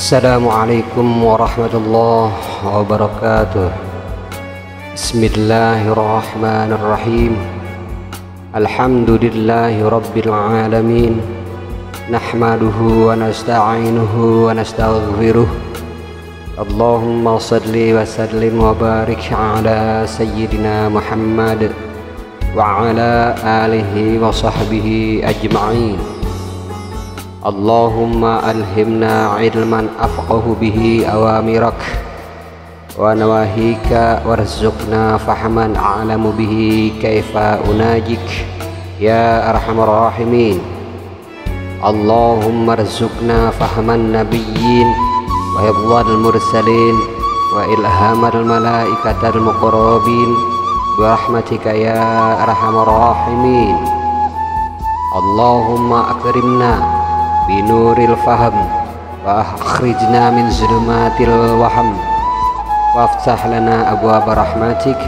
Assalamualaikum warahmatullahi wabarakatuh. Bismillahirrahmanirrahim. Alhamdulillahi rabbil alamin. Nahmaduhu wa nasta'inuhu wa nastaghfiruh. Allahumma salli wa sallim wa barik ala sayyidina Muhammad wa ala alihi wa sahbihi ajma'in. Allahumma alhimna ilman afqahu bihi awamirak wa nawahika warzuqna fahman a'lamu bihi kaifa unajik ya arhamar rahimin. Allahumma arzuqna fahman nabiyyin wa hifdzal mursalin wa ilhamal malaikatal muqarrabin bi rahmatika ya arhamar rahimin. Allahumma akrimna binuril faham wa akhrijna min zulumatil waham waftah lana abwaab rahmatik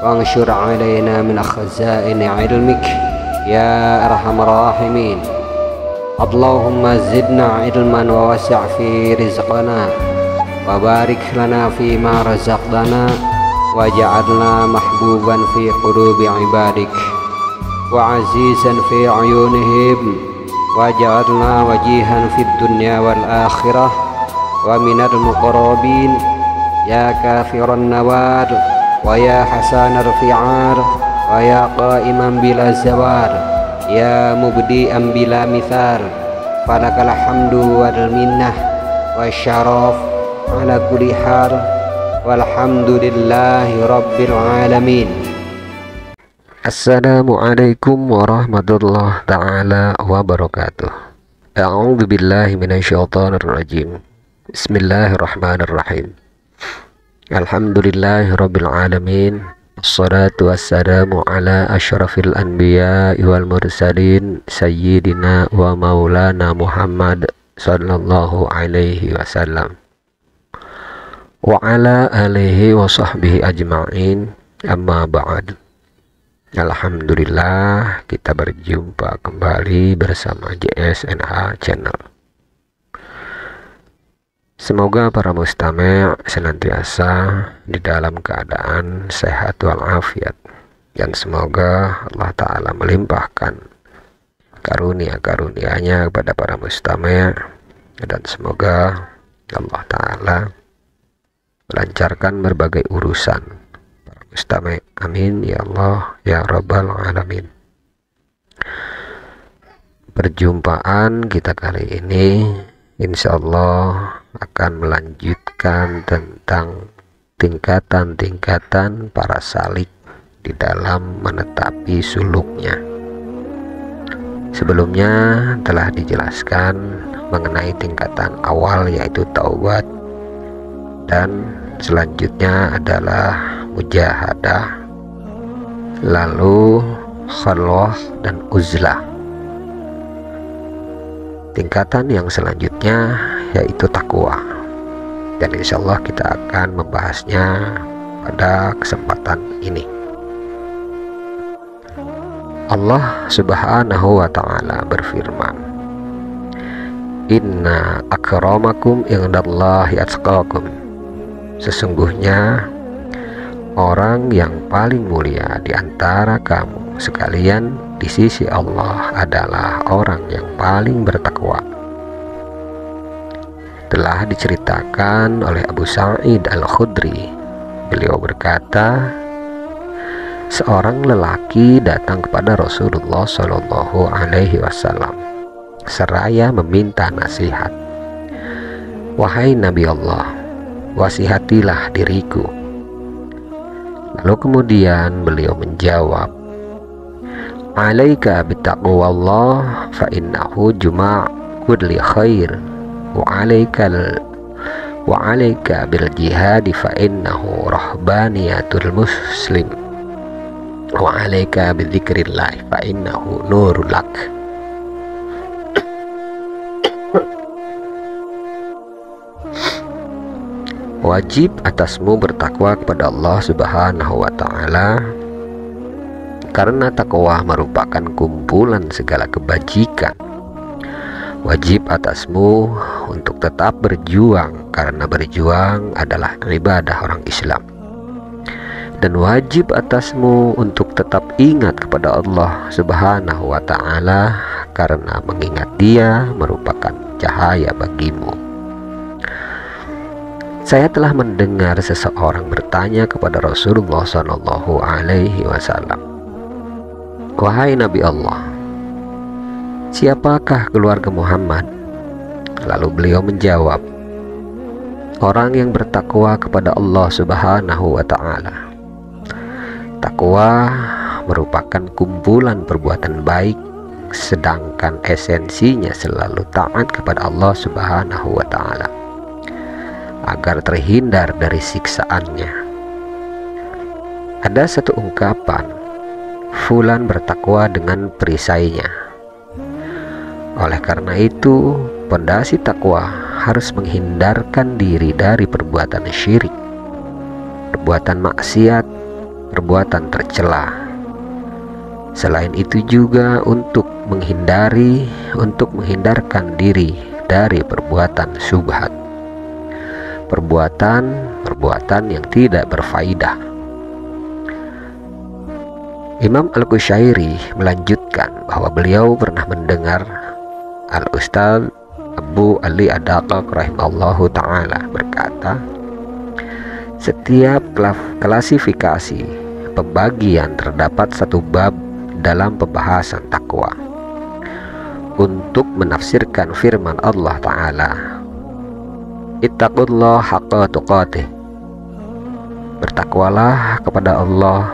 wa anshur alaina min khazaini ilmik ya arhamar rahimin. Allahumma zidna ilman wa wasi' fi rizqana wa barik lana fi ma razaqtana waj'alna mahbuban fi qulubi ibadik wa azizan fi ayunihim waj'alna wajihan fid dunya wal akhirah wa minal muqarrabin ya kafiran nawar wa ya hasanar fi'ar wa ya qa'iman bila zawar ya mubdi'an bila mithar falakal hamdu wal minnah wa syaraf ala kulli hal walhamdulillahi rabbil alamin. Assalamualaikum warahmatullahi ta'ala wabarakatuh. A'udzu billahi minasyaitonir rajim. Bismillahirrahmanirrahim. Alhamdulillahi rabbil alamin. Assalatu wassalamu ala asyrafil anbiya'i wal mursalin sayyidina wa maulana Muhammad sallallahu alaihi wasallam wa ala alihi wa sahbihi ajma'in, amma ba'd. Alhamdulillah, kita berjumpa kembali bersama JSNH Channel. Semoga para mustami' senantiasa di dalam keadaan sehat walafiat, dan semoga Allah Ta'ala melimpahkan karunia-karunia-Nya kepada para mustami', dan semoga Allah Ta'ala melancarkan berbagai urusan mustami'. Amin ya Allah ya rabbal alamin. Perjumpaan kita kali ini insyaallah akan melanjutkan tentang tingkatan-tingkatan para salik di dalam menetapi suluknya. Sebelumnya telah dijelaskan mengenai tingkatan awal, yaitu taubat, dan selanjutnya adalah mujahadah, lalu khalwah dan uzlah. Tingkatan yang selanjutnya yaitu takwa, dan insyaallah kita akan membahasnya pada kesempatan ini. Allah Subhanahu wa ta'ala berfirman, inna akramakum indallahi atqakum. Sesungguhnya orang yang paling mulia di antara kamu sekalian di sisi Allah adalah orang yang paling bertakwa. Telah diceritakan oleh Abu Sa'id Al-Khudri, beliau berkata, seorang lelaki datang kepada Rasulullah Shallallahu Alaihi Wasallam seraya meminta nasihat. Wahai Nabi Allah, wasihatilah diriku. Lalu kemudian beliau menjawab, alaika bittaqwallah fa innahu juma' kulli khair wa alaika bil jihad fa innahu rahbaniyatul muslim wa alaika bidzikrillah fa innahu nurul lak. Wajib atasmu bertakwa kepada Allah Subhanahu wa ta'ala, karena takwa merupakan kumpulan segala kebajikan. Wajib atasmu untuk tetap berjuang, karena berjuang adalah ibadah orang Islam. Dan wajib atasmu untuk tetap ingat kepada Allah Subhanahu wa ta'ala, karena mengingat Dia merupakan cahaya bagimu. Saya telah mendengar seseorang bertanya kepada Rasulullah Shallallahu Alaihi Wasallam, "Wahai Nabi Allah, siapakah keluarga Muhammad?" Lalu beliau menjawab, "Orang yang bertakwa kepada Allah Subhanahu wa ta'ala." Takwa merupakan kumpulan perbuatan baik, sedangkan esensinya selalu taat kepada Allah Subhanahu wa ta'ala agar terhindar dari siksaannya. Ada satu ungkapan, fulan bertakwa dengan perisainya. Oleh karena itu, pondasi takwa harus menghindarkan diri dari perbuatan syirik, perbuatan maksiat, perbuatan tercela. Selain itu juga untuk menghindarkan diri dari perbuatan syubhat, perbuatan yang tidak berfaedah. Imam Al-Qushairi melanjutkan bahwa beliau pernah mendengar Al-Ustaz Abu Ali Ad-Daqqaq rahimallahu ta'ala berkata, setiap klasifikasi pembagian terdapat satu bab dalam pembahasan takwa untuk menafsirkan firman Allah Ta'ala, ittaqullah haqqa tuqatih, bertakwalah kepada Allah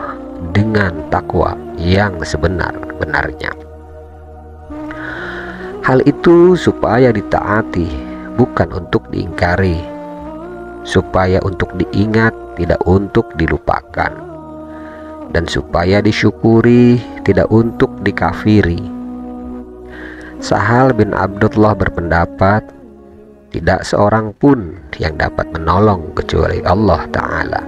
dengan takwa yang sebenar-benarnya. Hal itu supaya ditaati, bukan untuk diingkari, supaya untuk diingat, tidak untuk dilupakan, dan supaya disyukuri, tidak untuk dikafiri. Sahal bin Abdullah berpendapat, tidak seorang pun yang dapat menolong kecuali Allah Ta'ala.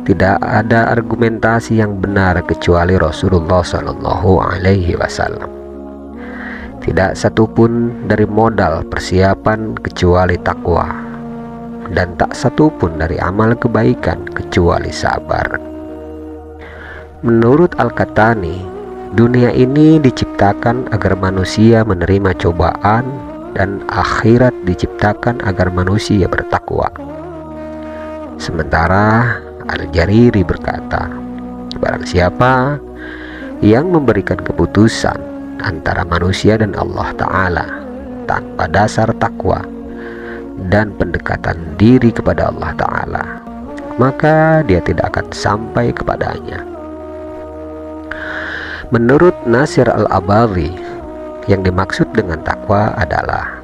Tidak ada argumentasi yang benar kecuali Rasulullah Sallallahu Alaihi Wasallam. Tidak satupun dari modal persiapan kecuali takwa, dan tak satupun dari amal kebaikan kecuali sabar. Menurut Al-Qahtani, dunia ini diciptakan agar manusia menerima cobaan, dan akhirat diciptakan agar manusia bertakwa. Sementara Al-Jariri berkata, barang siapa yang memberikan keputusan antara manusia dan Allah Ta'ala tanpa dasar takwa dan pendekatan diri kepada Allah Ta'ala, maka dia tidak akan sampai kepadanya. Menurut Nasir Al-Abadhi, yang dimaksud dengan takwa adalah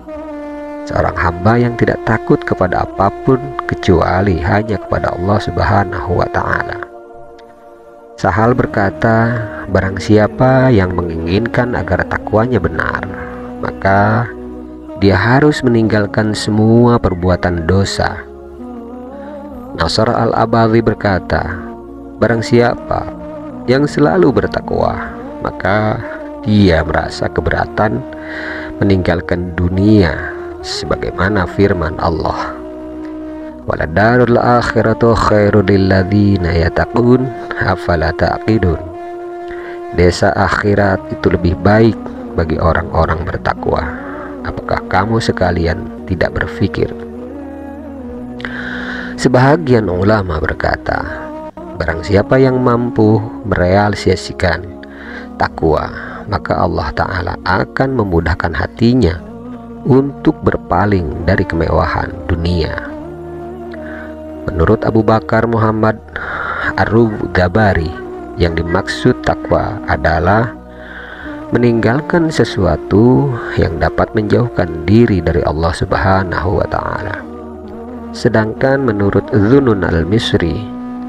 seorang hamba yang tidak takut kepada apapun kecuali hanya kepada Allah Subhanahu wa Ta'ala. Sahal berkata, barang siapa yang menginginkan agar takwanya benar, maka dia harus meninggalkan semua perbuatan dosa. Nasr Al-Abadhi berkata, barang siapa yang selalu bertakwa, maka dia merasa keberatan meninggalkan dunia, sebagaimana firman Allah, waladarul akhiratu khairul lilladzina yattaqun afala taqidun. Desa akhirat itu lebih baik bagi orang-orang bertakwa. Apakah kamu sekalian tidak berpikir? Sebahagian ulama berkata, barang siapa yang mampu merealisasikan takwa, maka Allah Ta'ala akan memudahkan hatinya untuk berpaling dari kemewahan dunia. Menurut Abu Bakar Muhammad Ar-Rugabari, yang dimaksud takwa adalah meninggalkan sesuatu yang dapat menjauhkan diri dari Allah Subhanahu wa Ta'ala. Sedangkan menurut Dzunun Al-Misri,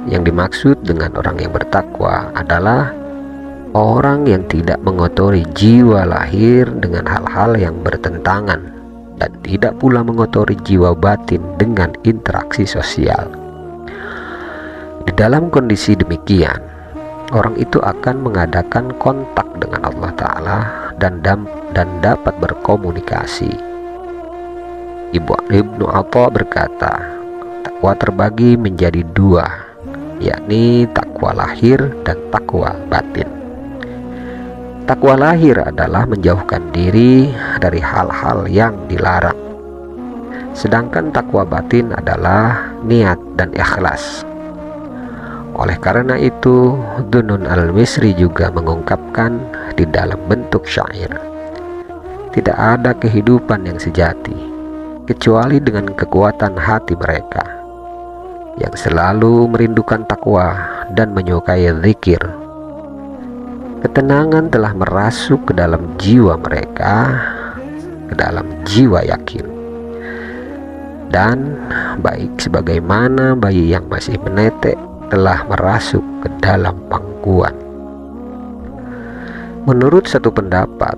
yang dimaksud dengan orang yang bertakwa adalah orang yang tidak mengotori jiwa lahir dengan hal-hal yang bertentangan, dan tidak pula mengotori jiwa batin dengan interaksi sosial. Di dalam kondisi demikian, orang itu akan mengadakan kontak dengan Allah Ta'ala, dan dan dapat berkomunikasi. Ibnu Atha berkata, takwa terbagi menjadi dua, yakni takwa lahir dan takwa batin. Takwa lahir adalah menjauhkan diri dari hal-hal yang dilarang, sedangkan takwa batin adalah niat dan ikhlas. Oleh karena itu, Dunun al-Misri juga mengungkapkan di dalam bentuk syair, tidak ada kehidupan yang sejati kecuali dengan kekuatan hati mereka yang selalu merindukan takwa dan menyukai zikir. Ketenangan telah merasuk ke dalam jiwa mereka, ke dalam jiwa yakin. Dan baik sebagaimana bayi yang masih menetek telah merasuk ke dalam pangkuan. Menurut satu pendapat,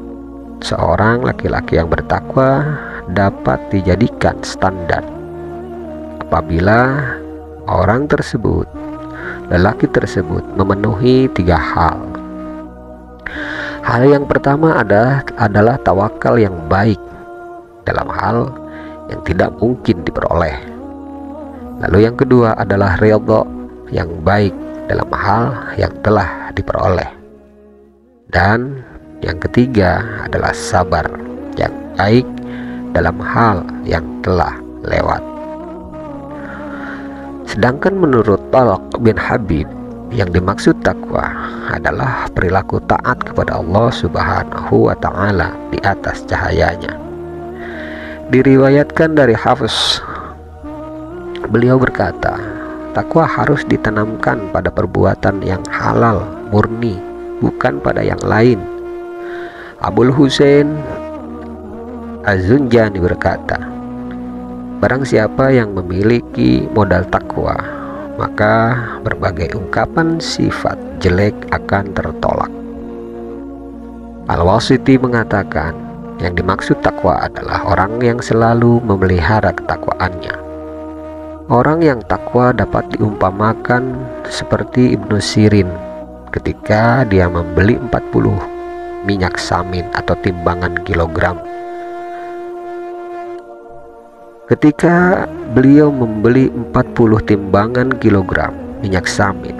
seorang laki-laki yang bertakwa dapat dijadikan standar apabila orang tersebut, lelaki tersebut, memenuhi 3 hal. Hal yang pertama adalah tawakal yang baik dalam hal yang tidak mungkin diperoleh. Lalu yang kedua adalah ridha yang baik dalam hal yang telah diperoleh. Dan yang ketiga adalah sabar yang baik dalam hal yang telah lewat. Sedangkan menurut Talq bin Habib, yang dimaksud takwa adalah perilaku taat kepada Allah Subhanahu wa Ta'ala di atas cahayanya. Diriwayatkan dari Hafiz, beliau berkata, takwa harus ditanamkan pada perbuatan yang halal murni, bukan pada yang lain. Abul Husain Az-Zunjani berkata, barang siapa yang memiliki modal takwa, maka berbagai ungkapan sifat jelek akan tertolak. Al-Wasiti mengatakan, yang dimaksud takwa adalah orang yang selalu memelihara ketakwaannya. Orang yang takwa dapat diumpamakan seperti Ibnu Sirin ketika dia membeli 40 minyak samin atau timbangan kilogram. Ketika beliau membeli 40 timbangan kilogram minyak samin,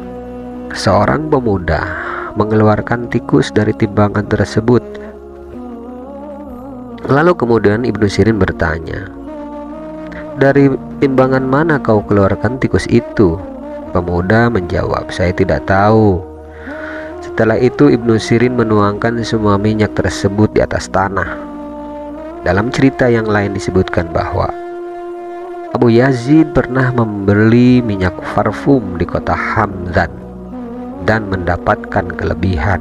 seorang pemuda mengeluarkan tikus dari timbangan tersebut. Lalu kemudian Ibnu Sirin bertanya, dari timbangan mana kau keluarkan tikus itu? Pemuda menjawab, saya tidak tahu. Setelah itu Ibnu Sirin menuangkan semua minyak tersebut di atas tanah. Dalam cerita yang lain disebutkan bahwa Abu Yazid pernah membeli minyak parfum di kota Hamdan dan mendapatkan kelebihan.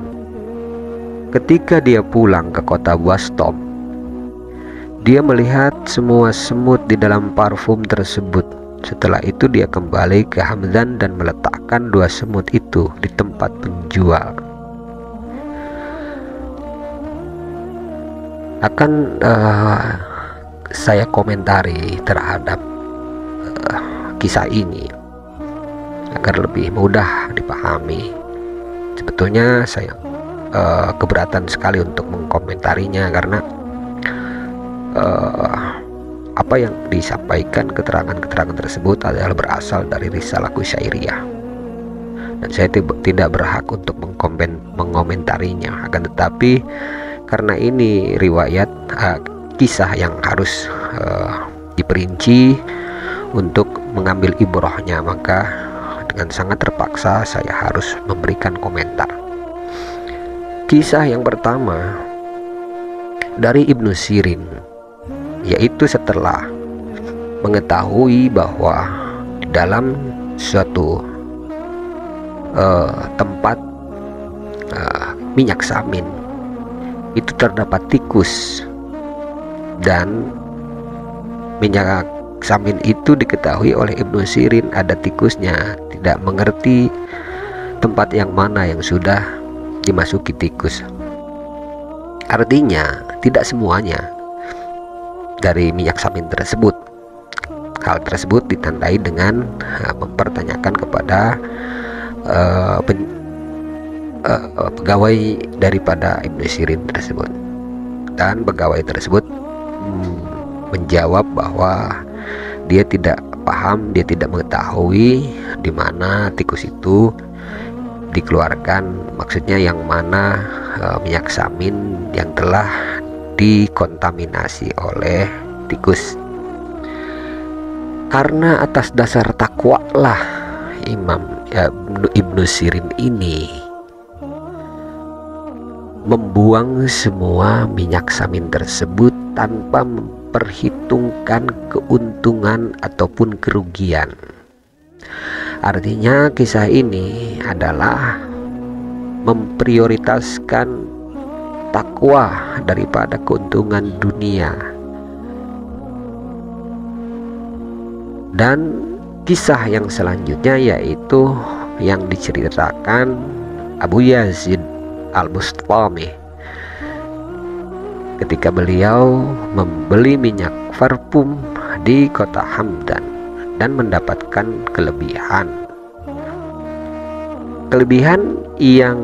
Ketika dia pulang ke kota Bastom, dia melihat semua semut di dalam parfum tersebut. Setelah itu dia kembali ke Hamdan dan meletakkan 2 semut itu di tempat penjual. Akan saya komentari terhadap kisah ini agar lebih mudah dipahami. Sebetulnya saya keberatan sekali untuk mengkomentarinya karena apa yang disampaikan, keterangan-keterangan tersebut adalah berasal dari risalah Qusyairiyah, dan saya tidak berhak untuk mengomentarinya. Akan tetapi karena ini riwayat kisah yang harus diperinci untuk mengambil ibrahnya, maka dengan sangat terpaksa saya harus memberikan komentar. Kisah yang pertama dari Ibnu Sirin, yaitu setelah mengetahui bahwa di dalam suatu tempat minyak samin itu terdapat tikus, dan minyak samin itu diketahui oleh Ibnu Sirin ada tikusnya, tidak mengerti tempat yang mana yang sudah dimasuki tikus. Artinya tidak semuanya dari minyak samin tersebut. Hal tersebut ditandai dengan mempertanyakan kepada pegawai daripada Ibnu Sirin tersebut. dan pegawai tersebut menjawab bahwa dia tidak paham, dia tidak mengetahui di mana tikus itu dikeluarkan, maksudnya yang mana minyak samin yang telah dikontaminasi oleh tikus. Karena atas dasar takwa lah Ibnu Sirin ini membuang semua minyak samin tersebut tanpa memperhitungkan keuntungan ataupun kerugian. Artinya kisah ini adalah memprioritaskan takwa daripada keuntungan dunia. Dan kisah yang selanjutnya yaitu yang diceritakan Abu Yazid Al-Bustami ketika beliau membeli minyak parfum di kota Hamdan dan mendapatkan kelebihan. Kelebihan yang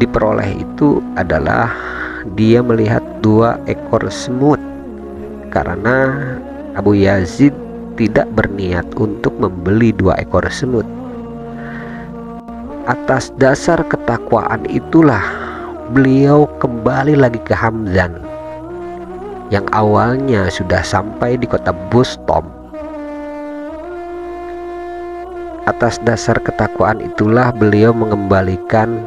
diperoleh itu adalah dia melihat 2 ekor semut, karena Abu Yazid tidak berniat untuk membeli 2 ekor semut. Atas dasar ketakwaan itulah beliau kembali lagi ke Hamdan yang awalnya sudah sampai di kota Bustom. Atas dasar ketakwaan itulah beliau mengembalikan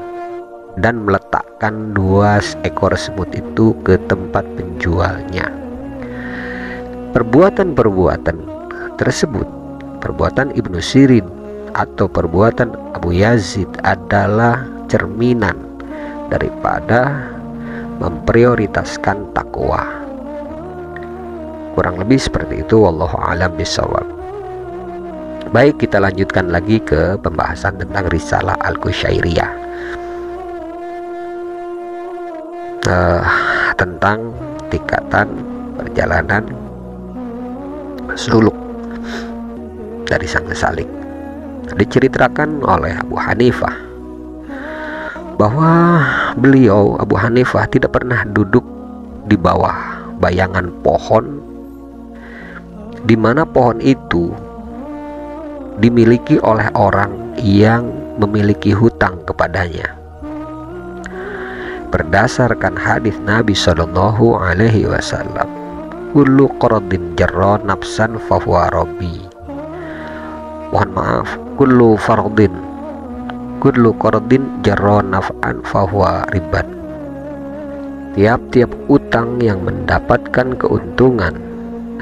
dan meletakkan 2 ekor semut itu ke tempat penjualnya. Perbuatan-perbuatan tersebut, perbuatan Ibnu Sirin atau perbuatan Abu Yazid adalah cerminan daripada memprioritaskan takwa. Kurang lebih seperti itu, wallahu a'lam bishawab. Baik, kita lanjutkan lagi ke pembahasan tentang Risalah Al-Qusyairiyah, tentang tingkatan perjalanan suluk dari sang salik. Diceritakan oleh Abu Hanifah bahwa beliau Abu Hanifah tidak pernah duduk di bawah bayangan pohon di mana pohon itu dimiliki oleh orang yang memiliki hutang kepadanya. Berdasarkan hadis Nabi Shallallahu Alaihi Wasallam, kullu qardin jarra nafsan fahuwa rabbi. Mohon maaf, kullu qardin jarra naf'an fahuwa riban. Tiap-tiap utang yang mendapatkan keuntungan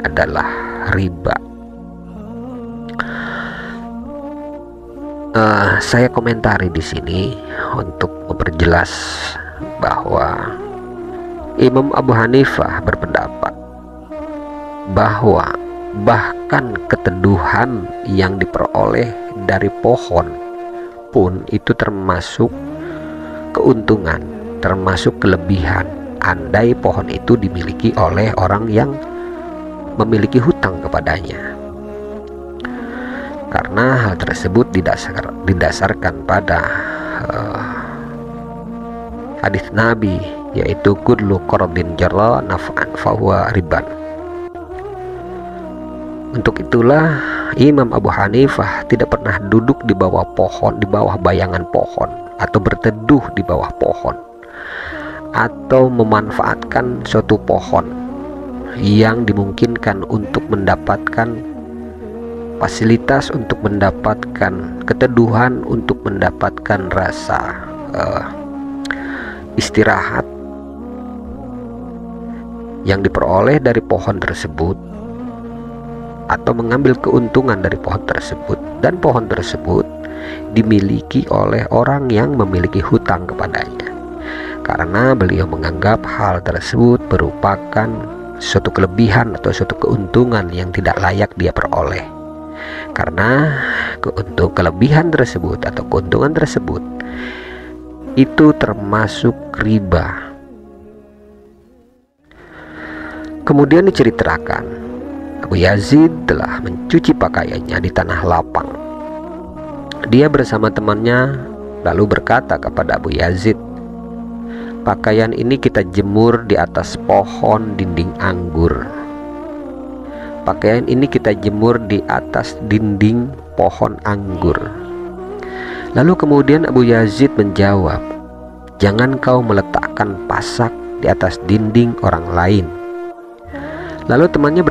adalah riba. Saya komentari di sini untuk memperjelas bahwa Imam Abu Hanifah berpendapat bahwa bahkan keteduhan yang diperoleh dari pohon pun itu termasuk keuntungan, termasuk kelebihan, andai pohon itu dimiliki oleh orang yang memiliki hutang kepadanya. Karena hal tersebut didasarkan pada hadis Nabi, yaitu kullu qardin jarra naf'an fahuwa riban. Untuk itulah Imam Abu Hanifah tidak pernah duduk di bawah pohon, di bawah bayangan pohon, atau berteduh di bawah pohon, atau memanfaatkan suatu pohon yang dimungkinkan untuk mendapatkan fasilitas, untuk mendapatkan keteduhan, untuk mendapatkan rasa istirahat yang diperoleh dari pohon tersebut, atau mengambil keuntungan dari pohon tersebut, dan pohon tersebut dimiliki oleh orang yang memiliki hutang kepadanya, karena beliau menganggap hal tersebut merupakan suatu kelebihan atau suatu keuntungan yang tidak layak dia peroleh. Karena kelebihan tersebut atau keuntungan tersebut itu termasuk riba. Kemudian diceritakan Abu Yazid telah mencuci pakaiannya di tanah lapang. Dia bersama temannya lalu berkata kepada Abu Yazid, Pakaian ini kita jemur di atas pohon dinding anggur. Pakaian ini kita jemur di atas dinding pohon anggur. Lalu kemudian Abu Yazid menjawab, jangan kau meletakkan pasak di atas dinding orang lain. Lalu temannya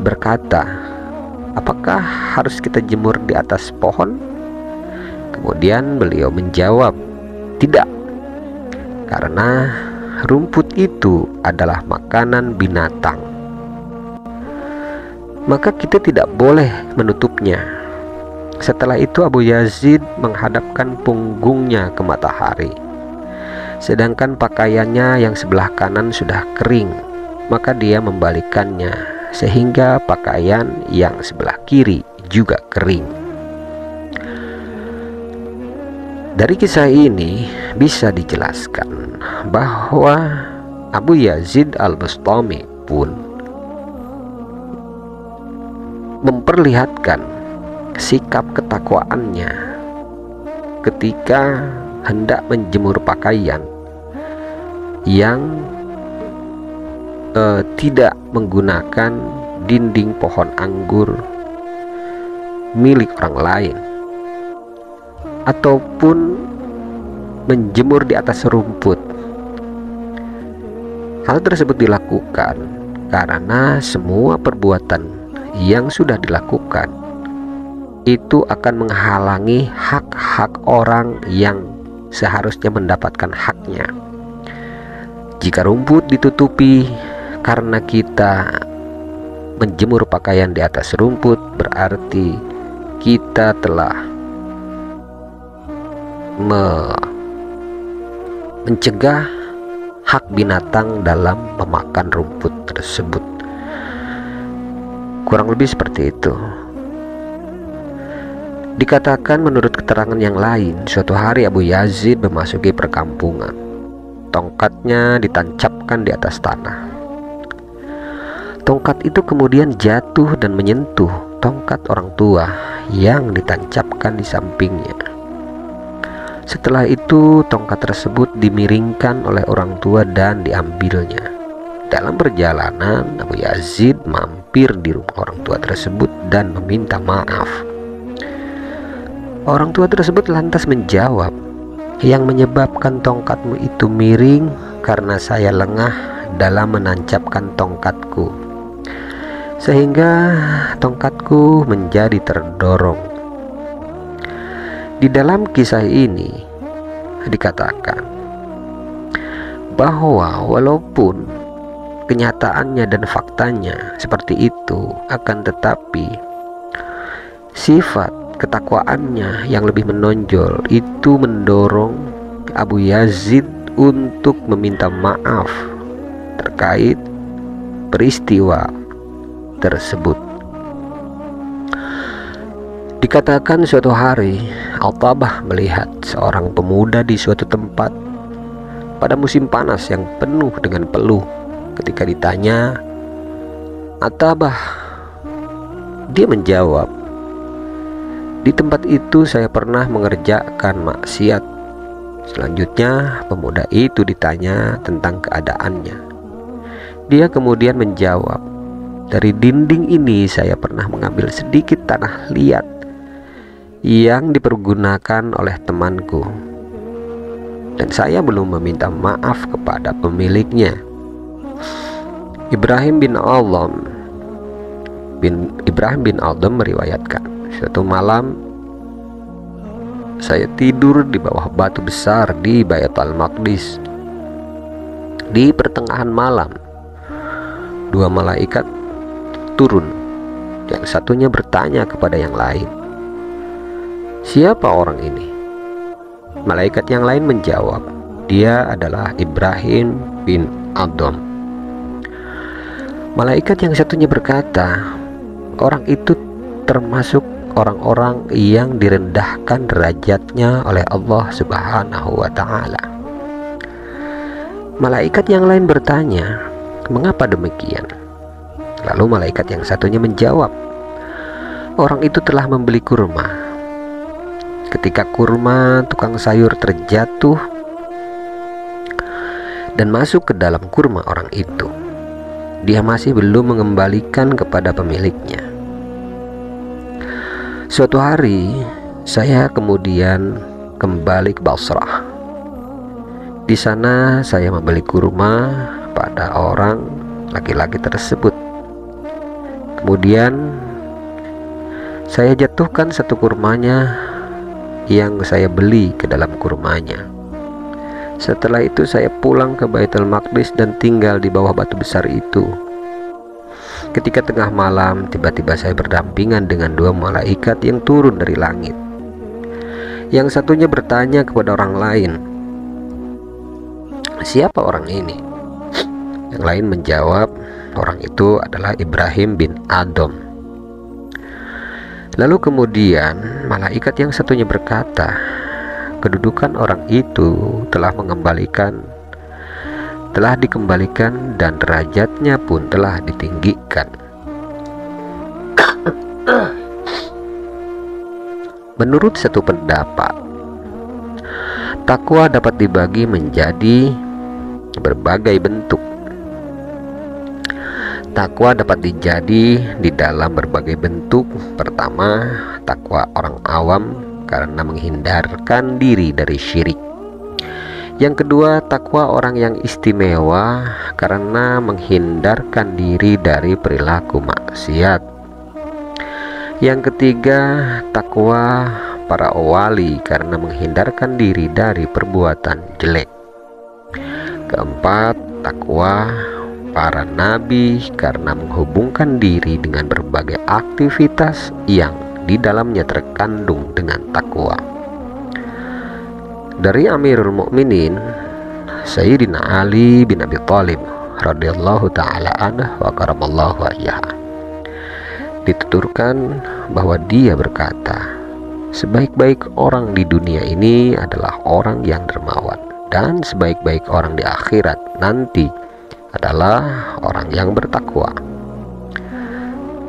berkata, apakah harus kita jemur di atas pohon? Kemudian beliau menjawab, tidak, karena rumput itu adalah makanan binatang. Maka kita tidak boleh menutupnya. Setelah itu Abu Yazid menghadapkan punggungnya ke matahari, sedangkan pakaiannya yang sebelah kanan sudah kering. Maka dia membalikannya sehingga pakaian yang sebelah kiri juga kering. Dari kisah ini bisa dijelaskan bahwa Abu Yazid Al-Bustami pun memperlihatkan sikap ketakwaannya ketika hendak menjemur pakaian yang tidak menggunakan dinding pohon anggur milik orang lain, ataupun menjemur di atas rumput. Hal tersebut dilakukan karena semua perbuatan yang sudah dilakukan itu akan menghalangi hak-hak orang yang seharusnya mendapatkan haknya. Jika rumput ditutupi karena kita menjemur pakaian di atas rumput, berarti kita telah mencegah hak binatang dalam memakan rumput tersebut. Kurang lebih seperti itu. Dikatakan menurut keterangan yang lain, suatu hari Abu Yazid memasuki perkampungan. Tongkatnya ditancapkan di atas tanah. Tongkat itu kemudian jatuh dan menyentuh tongkat orang tua yang ditancapkan di sampingnya. Setelah itu tongkat tersebut dimiringkan oleh orang tua dan diambilnya. Dalam perjalanan Abu Yazid mampir di rumah orang tua tersebut dan meminta maaf. Orang tua tersebut lantas menjawab, yang menyebabkan tongkatmu itu miring karena saya lengah dalam menancapkan tongkatku, sehingga tongkatku menjadi terdorong. Di dalam kisah ini dikatakan bahwa walaupun kenyataannya dan faktanya seperti itu, akan tetapi sifat ketakwaannya yang lebih menonjol itu mendorong Abu Yazid untuk meminta maaf terkait peristiwa tersebut. Dikatakan suatu hari Al-Tabah melihat seorang pemuda di suatu tempat pada musim panas yang penuh dengan peluh. Ketika ditanya, "At-Tabah?" dia menjawab, "Di tempat itu saya pernah mengerjakan maksiat." Selanjutnya pemuda itu ditanya tentang keadaannya. Dia kemudian menjawab, "Dari dinding ini saya pernah mengambil sedikit tanah liat yang dipergunakan oleh temanku, dan saya belum meminta maaf kepada pemiliknya." Ibrahim bin Aldam meriwayatkan, suatu malam saya tidur di bawah batu besar di Baitul Maqdis. Di pertengahan malam, dua malaikat turun. Yang satunya bertanya kepada yang lain, "Siapa orang ini?" Malaikat yang lain menjawab, "Dia adalah Ibrahim bin Aldam." Malaikat yang satunya berkata, "Orang itu termasuk orang-orang yang direndahkan derajatnya oleh Allah Subhanahu wa Ta'ala." Malaikat yang lain bertanya, "Mengapa demikian?" Lalu malaikat yang satunya menjawab, "Orang itu telah membeli kurma. Ketika kurma tukang sayur terjatuh, dan masuk ke dalam kurma orang itu. Dia masih belum mengembalikan kepada pemiliknya. Suatu hari saya kemudian kembali ke Basrah. Di sana saya membeli kurma pada orang laki-laki tersebut. Kemudian saya jatuhkan satu kurmanya yang saya beli ke dalam kurmanya. Setelah itu saya pulang ke Baitul Maqdis dan tinggal di bawah batu besar itu. Ketika tengah malam, tiba-tiba saya berdampingan dengan dua malaikat yang turun dari langit. Yang satunya bertanya kepada orang lain, "Siapa orang ini?" Yang lain menjawab, "Orang itu adalah Ibrahim bin Adam." Lalu kemudian malaikat yang satunya berkata, "Kedudukan orang itu telah dikembalikan dan derajatnya pun telah ditinggikan." Menurut satu pendapat, takwa dapat dibagi menjadi berbagai bentuk. Takwa dapat dijadi di dalam berbagai bentuk. Pertama, takwa orang awam karena menghindarkan diri dari syirik. Yang kedua, takwa orang yang istimewa karena menghindarkan diri dari perilaku maksiat. Yang ketiga, takwa para wali karena menghindarkan diri dari perbuatan jelek. Keempat, takwa para nabi karena menghubungkan diri dengan berbagai aktivitas yang di dalamnya terkandung dengan takwa. Dari Amirul Mukminin Sayyidina Ali bin Abi Thalib radhiyallahu taala anhu wa karamallahu wajhah, dituturkan bahwa dia berkata, "Sebaik-baik orang di dunia ini adalah orang yang dermawan, dan sebaik-baik orang di akhirat nanti adalah orang yang bertakwa."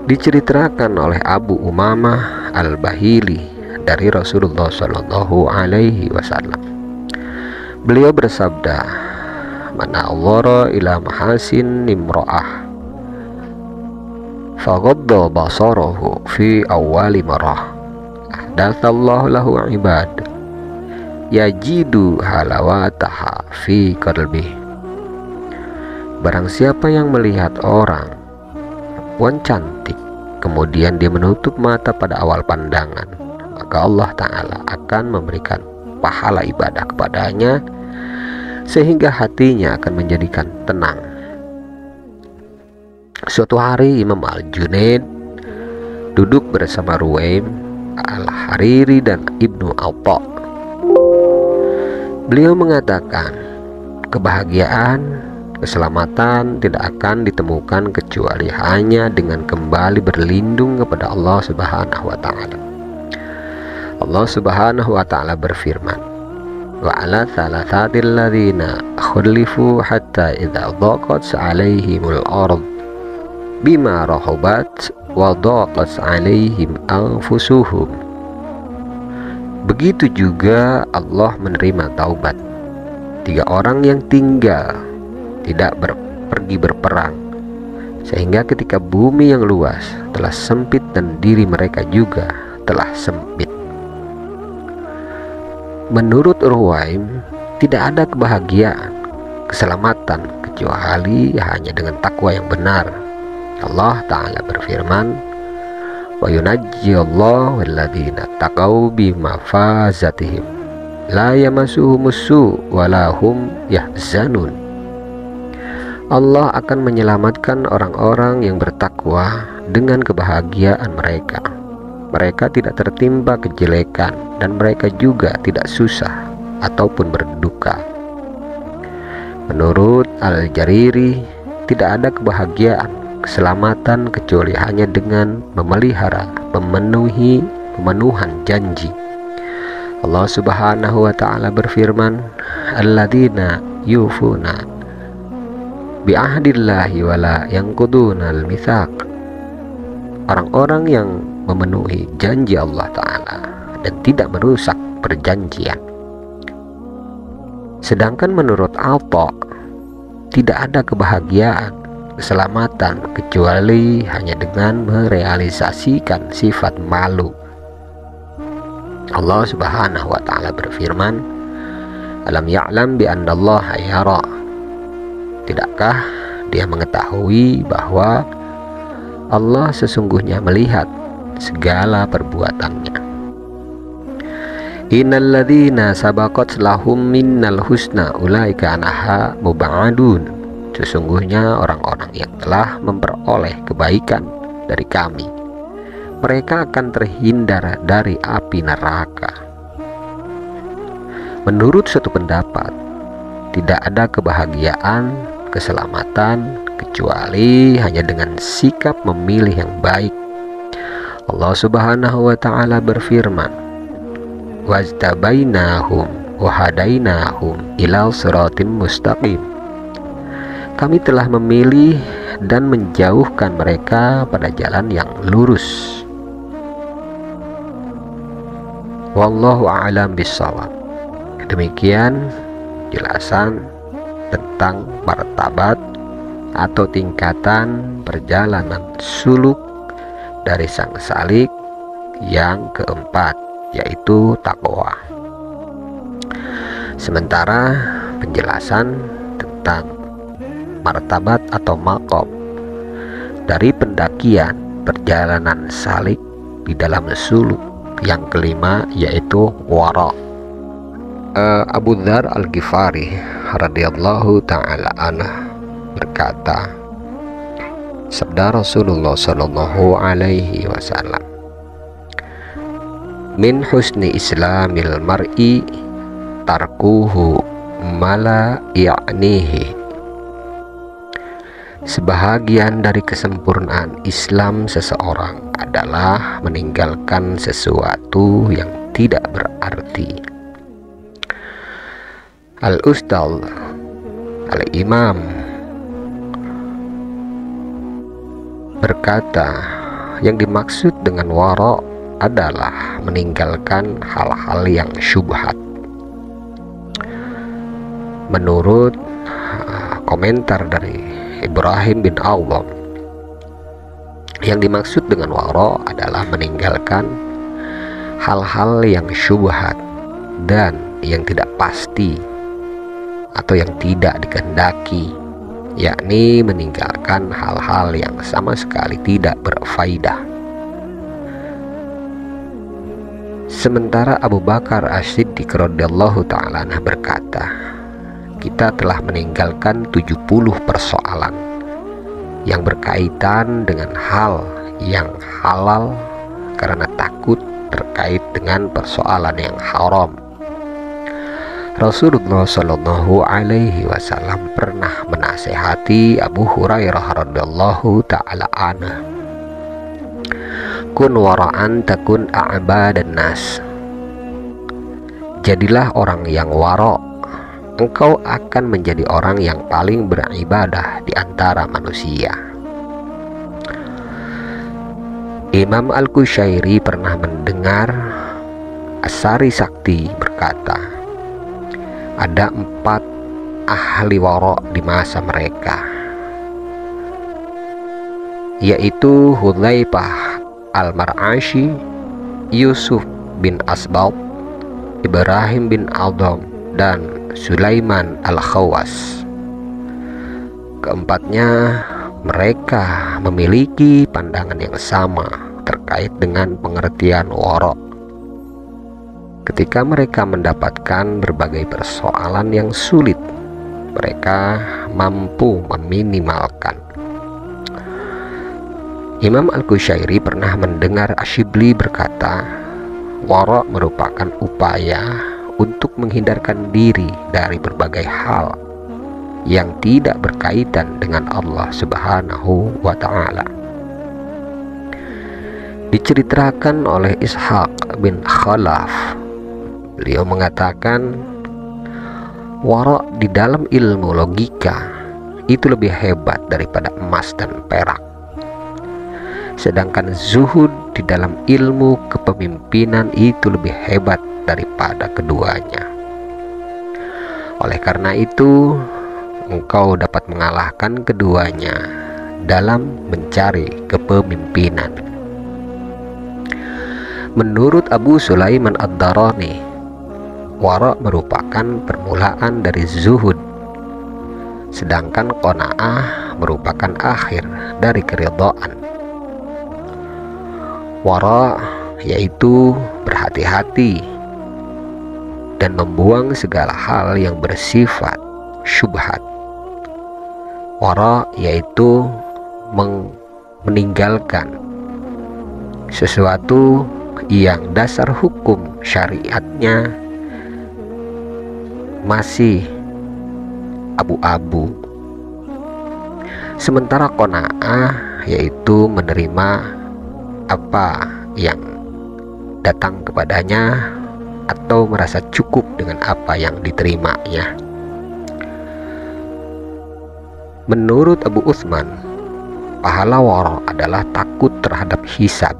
Diceritakan oleh Abu Umamah Al-Bahili dari Rasulullah Shallallahu Alaihi Wasallam, beliau bersabda, "Man awwara ila mahasin nimro'ah faghadda basarahu fi awwali marah ahdatsallahu lahu ibad yajidu halawataha fi qalbihi." Barang siapa yang melihat orang perempuan cantik, kemudian dia menutup mata pada awal pandangan, maka Allah Ta'ala akan memberikan pahala ibadah kepadanya sehingga hatinya akan menjadikan tenang. Suatu hari Imam Al-Junaid duduk bersama Ruwaim Al-Hariri dan Ibnu Atha. Beliau mengatakan, kebahagiaan, keselamatan tidak akan ditemukan kecuali hanya dengan kembali berlindung kepada Allah Subhanahu wa Ta'ala. Allah Subhanahu wa Ta'ala berfirman, "Wa 'ala thalathatil ladzina khulifu hatta idza dhaqat 'alaihimul ard bima rahabat wa dhaqat 'alaihim anfusuhum." Begitu juga Allah menerima taubat 3 orang yang tinggal tidak pergi berperang, sehingga ketika bumi yang luas telah sempit dan diri mereka juga telah sempit. Menurut Ruwaim, tidak ada kebahagiaan, keselamatan kecuali hanya dengan takwa yang benar. Allah Ta'ala berfirman, "Wa yunajjiyallahu alladhina taqaw bimafazatihim la yamassuhumus su' wa lahum yahzanun." Allah akan menyelamatkan orang-orang yang bertakwa dengan kebahagiaan mereka. Mereka tidak tertimpa kejelekan dan mereka juga tidak susah ataupun berduka. Menurut Al-Jariri, tidak ada kebahagiaan, keselamatan kecuali hanya dengan memelihara, pemenuhan janji. Allah Subhanahu wa Ta'ala berfirman, "Alladzina yufuna bi'ahdillahi wala yanqudunal mitsaq." Orang-orang yang memenuhi janji Allah Ta'ala dan tidak merusak perjanjian. Sedangkan menurut Atha, tidak ada kebahagiaan, keselamatan kecuali hanya dengan merealisasikan sifat malu. Allah Subhanahu wa taala berfirman, "Alam ya'lam bi annallaha yara." Tidakkah dia mengetahui bahwa Allah sesungguhnya melihat segala perbuatannya. Innal ladzina sabaqat lahum minnal husna ulaika anha mub'adun. Sesungguhnya orang-orang yang telah memperoleh kebaikan dari kami, mereka akan terhindar dari api neraka. Menurut suatu pendapat, tidak ada kebahagiaan, keselamatan kecuali hanya dengan sikap memilih yang baik. Allah Subhanahu wa taala berfirman, "Wajtabainahum wa hadainahum ilal siratim mustaqim." Kami telah memilih dan menjauhkan mereka pada jalan yang lurus. Wallahu a'lam bishawab. Demikian jelasan tentang martabat atau tingkatan perjalanan suluk dari sang salik yang keempat, yaitu takwa. Sementara penjelasan tentang martabat atau maqam dari pendakian perjalanan salik di dalam suluk yang kelima, yaitu wara. Abu Dzar Al-Ghifari radhiyallahu ta'ala anhu berkata, sabda Rasulullah sallallahu alaihi wasallam, min husni islamil mar'i tarkuhu mala ya'nihi. Sebahagian dari kesempurnaan Islam seseorang adalah meninggalkan sesuatu yang tidak berarti. Al-Ustadz Al-Imam berkata, yang dimaksud dengan wara adalah meninggalkan hal-hal yang syubhat. Menurut komentar dari Ibrahim bin Awam, yang dimaksud dengan wara adalah meninggalkan hal-hal yang syubhat dan yang tidak pasti atau yang tidak dikehendaki, yakni meninggalkan hal-hal yang sama sekali tidak berfaedah. Sementara Abu Bakar As-Siddiq radhiyallahu ta'ala berkata, kita telah meninggalkan 70 persoalan yang berkaitan dengan hal yang halal karena takut terkait dengan persoalan yang haram. Rasulullah Shallallahu Alaihi Wasallam pernah menasehati Abu Hurairah radhiyallahu ta'ala anhu, kun wara'an takun a'badan nas. Jadilah orang yang wara', engkau akan menjadi orang yang paling beribadah di antara manusia. Imam Al-Qushairi pernah mendengar Asari Sakti berkata, ada 4 ahli wara' di masa mereka, yaitu Hudzaifah Al-Mar'ashi, Yusuf bin Asbab, Ibrahim bin Adham, dan Sulaiman Al-Khawas. Keempatnya, mereka memiliki pandangan yang sama terkait dengan pengertian wara'. Ketika mereka mendapatkan berbagai persoalan yang sulit, mereka mampu meminimalkan. Imam Al-Qushairi pernah mendengar Asyibli berkata, wara' merupakan upaya untuk menghindarkan diri dari berbagai hal yang tidak berkaitan dengan Allah Subhanahu wa ta'ala. Diceritakan oleh Ishaq bin Khalaf, beliau mengatakan, wara' di dalam ilmu logika itu lebih hebat daripada emas dan perak, sedangkan zuhud di dalam ilmu kepemimpinan itu lebih hebat daripada keduanya. Oleh karena itu, engkau dapat mengalahkan keduanya dalam mencari kepemimpinan. Menurut Abu Sulaiman Ad-Darani, wara merupakan permulaan dari zuhud, sedangkan qanaah merupakan akhir dari keridhaan. Wara yaitu berhati-hati dan membuang segala hal yang bersifat syubhat. Wara yaitu meninggalkan sesuatu yang dasar hukum syariatnya masih abu-abu. Sementara qanaah yaitu menerima apa yang datang kepadanya atau merasa cukup dengan apa yang diterimanya. Menurut Abu Utsman, pahala wara adalah takut terhadap hisab.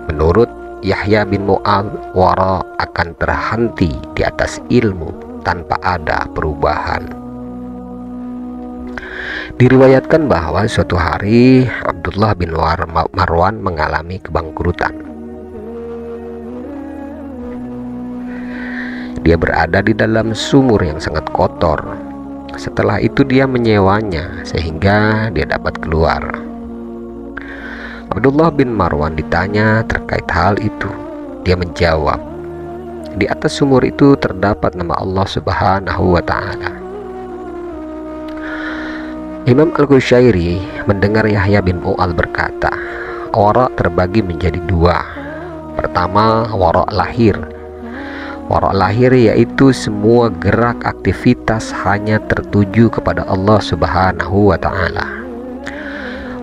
Menurut Yahya bin Mu'adz, wara akan terhenti di atas ilmu tanpa ada perubahan. Diriwayatkan bahwa suatu hari Abdullah bin Marwan mengalami kebangkrutan. Dia berada di dalam sumur yang sangat kotor. Setelah itu dia menyewanya sehingga dia dapat keluar. Abdullah bin Marwan ditanya terkait hal itu. Dia menjawab, di atas sumur itu terdapat nama Allah Subhanahu wa Ta'ala. Imam Al-Qushairi mendengar Yahya bin Mu'adz berkata, wara terbagi menjadi dua. Pertama, wara lahir. Wara lahir yaitu semua gerak aktivitas hanya tertuju kepada Allah Subhanahu wa Ta'ala.